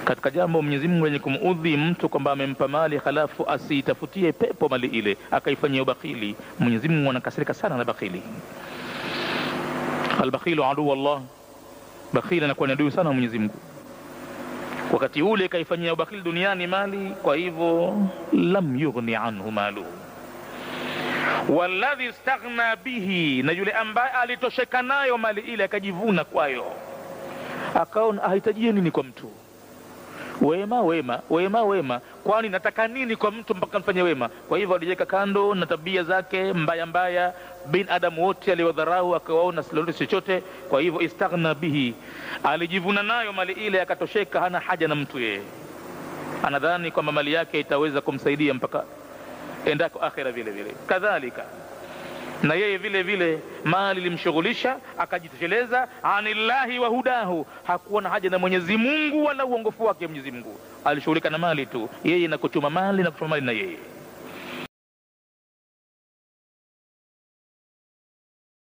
katika jambo Mwenyezi Mungu lenye kumuudhi mtu kwamba amempa mali halafu asitafutie pepo mali ile akaifanyia ubakhili. Mwenyezi Mungu anakasirika sana na bakhili. Al-bakhilu adu Allah, bakhili anakuwa ni adui sana Mwenyezi Mungu. Wakati ule kaifanyia ubakhili duniani mali, kwa hivyo lam yughni anhu malu. Walladhi istaghna bihi, na yule ambaye alitosheka nayo mali ile akajivuna kwayo, akaona ahitajie nini kwa mtu? Wema wema wema wema, kwani nataka nini kwa mtu mpaka mfanye wema? Kwa hivyo aliweka kando na tabia zake mbaya mbaya, binadamu wote aliwadharau akawaona silolo chochote. Kwa hivyo istaghna bihi, alijivuna nayo mali ile akatosheka, hana haja na mtu yeye. Anadhani kwamba mali yake itaweza kumsaidia mpaka endako akhira. Vile vile kadhalika na yeye vile vile mali limshughulisha, akajitosheleza anillahi wa hudahu, hakuwa na haja na Mwenyezi Mungu wala uongofu wake Mwenyezi Mungu. Alishughulika na mali tu yeye, na kuchuma mali na kuchuma mali na yeye.